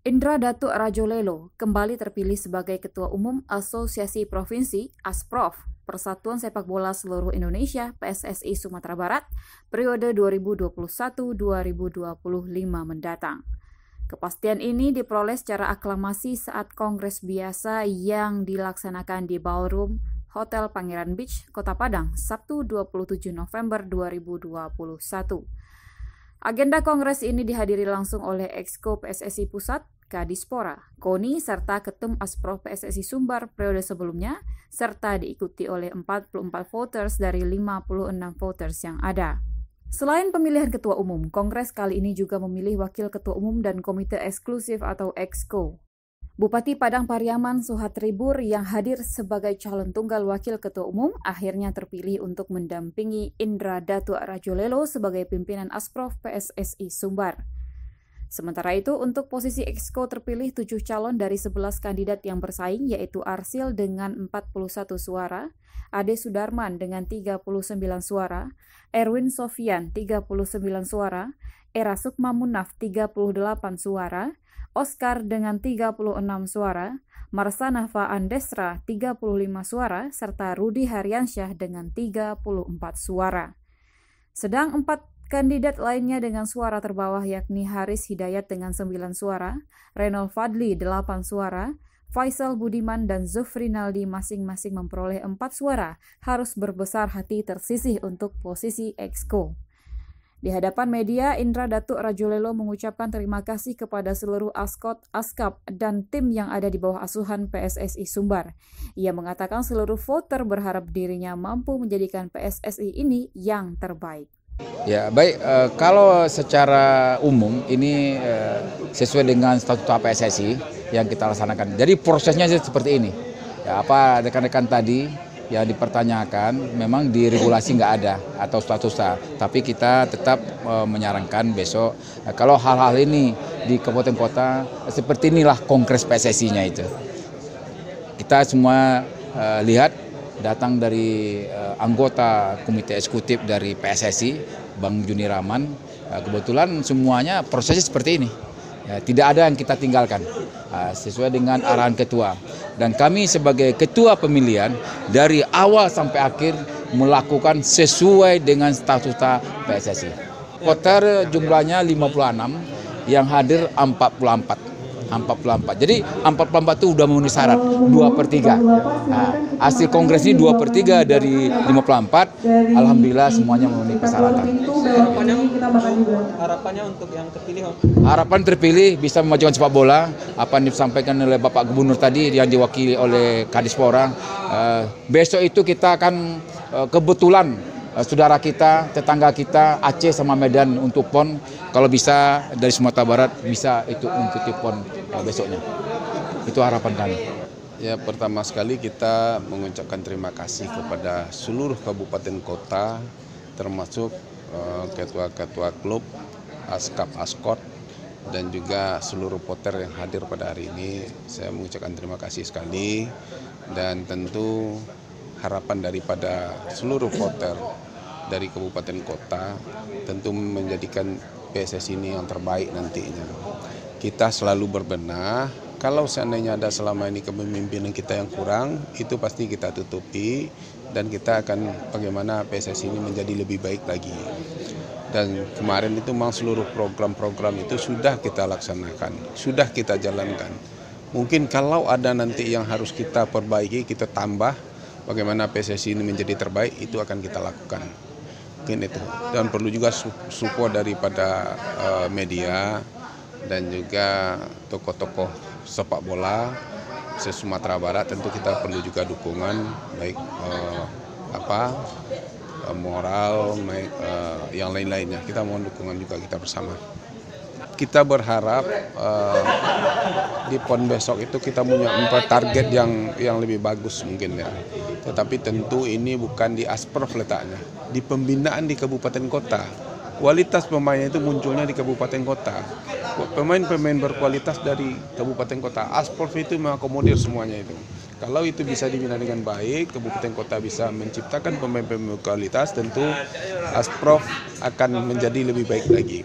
Indra Datuk Rajolelo kembali terpilih sebagai Ketua Umum Asosiasi Provinsi (Asprof) Persatuan Sepak Bola Seluruh Indonesia (PSSI) Sumatera Barat periode 2021-2025 mendatang. Kepastian ini diperoleh secara aklamasi saat kongres biasa yang dilaksanakan di Ballroom Hotel Pangeran Beach, Kota Padang, Sabtu 27 November 2021. Agenda kongres ini dihadiri langsung oleh Exco PSSI Pusat, Kadispora, KONI, serta Ketum Asprof PSSI Sumbar periode sebelumnya, serta diikuti oleh 44 voters dari 56 voters yang ada. Selain pemilihan Ketua Umum, Kongres kali ini juga memilih Wakil Ketua Umum dan Komite Eksklusif atau Exco. Bupati Padang Pariaman Suhatribur yang hadir sebagai calon tunggal Wakil Ketua Umum akhirnya terpilih untuk mendampingi Indra Datuk Rajolelo sebagai pimpinan Asprof PSSI Sumbar. Sementara itu, untuk posisi Exco terpilih 7 calon dari 11 kandidat yang bersaing, yaitu Arsil dengan 41 suara, Ade Sudarman dengan 39 suara, Erwin Sofian 39 suara, Era Sukma Munaf 38 suara, Oscar dengan 36 suara, Marsanafa Andesra 35 suara, serta Rudi Haryansyah dengan 34 suara. Sedang 4 kandidat lainnya dengan suara terbawah yakni Haris Hidayat dengan 9 suara, Renol Fadli 8 suara, Faisal Budiman dan Zufri Naldi masing-masing memperoleh 4 suara, harus berbesar hati tersisih untuk posisi Exco. Di hadapan media, Indra Datuk Rajolelo mengucapkan terima kasih kepada seluruh askot, askap, dan tim yang ada di bawah asuhan PSSI Sumbar. Ia mengatakan seluruh voter berharap dirinya mampu menjadikan PSSI ini yang terbaik. Ya baik, kalau secara umum ini sesuai dengan statuta PSSI yang kita laksanakan. Jadi prosesnya seperti ini. Ya, apa rekan-rekan tadi yang dipertanyakan memang di regulasi nggak ada atau statuta, tapi kita tetap menyarankan besok kalau hal-hal ini di kabupaten kota seperti inilah kongres PSSI-nya itu. Kita semua lihat datang dari anggota komite eksekutif dari PSSI, Bang Juni Rahman. Kebetulan semuanya prosesnya seperti ini. Ya, tidak ada yang kita tinggalkan sesuai dengan arahan ketua. Dan kami sebagai ketua pemilihan dari awal sampai akhir melakukan sesuai dengan statuta PSSI. Voter jumlahnya 56, yang hadir 44. Jadi 44 itu sudah memenuhi syarat 2/3. Nah, hasil kongres ini 2/3 dari 54, alhamdulillah semuanya memenuhi persyaratan. Harapannya untuk yang terpilih, harapan terpilih bisa memajukan sepak bola, apa yang disampaikan oleh Bapak Gubernur tadi yang diwakili oleh Kadispora. Besok itu kita akan kebetulan saudara kita, tetangga kita, Aceh sama Medan untuk PON, kalau bisa dari Sumatera Barat bisa itu mengikuti PON besoknya. Itu harapan kami. Ya, pertama sekali kita mengucapkan terima kasih kepada seluruh kabupaten kota, termasuk ketua-ketua klub, askap, askot, dan juga seluruh voter yang hadir pada hari ini. Saya mengucapkan terima kasih sekali, dan tentu harapan daripada seluruh voter dari kabupaten kota tentu menjadikan PSSI ini yang terbaik nantinya. Kita selalu berbenah, kalau seandainya ada selama ini kepemimpinan kita yang kurang, itu pasti kita tutupi, dan kita akan bagaimana PSSI ini menjadi lebih baik lagi. Dan kemarin itu memang seluruh program-program itu sudah kita laksanakan, sudah kita jalankan. Mungkin kalau ada nanti yang harus kita perbaiki, kita tambah, bagaimana PSSI ini menjadi terbaik, itu akan kita lakukan. Mungkin itu. Dan perlu juga support daripada media dan juga tokoh-tokoh sepak bola se-Sumatera Barat. Tentu kita perlu juga dukungan, baik moral, baik yang lain-lainnya. Kita mohon dukungan juga kita bersama. Kita berharap di PON besok itu kita punya 4 target yang lebih bagus mungkin ya. Tetapi tentu ini bukan di Asprof letaknya, di pembinaan di kabupaten kota. Kualitas pemainnya itu munculnya di kabupaten kota. Pemain-pemain berkualitas dari kabupaten kota. Asprof itu mengakomodir semuanya itu. Kalau itu bisa dibina dengan baik, kabupaten kota bisa menciptakan pemain-pemain berkualitas, tentu Asprof akan menjadi lebih baik lagi.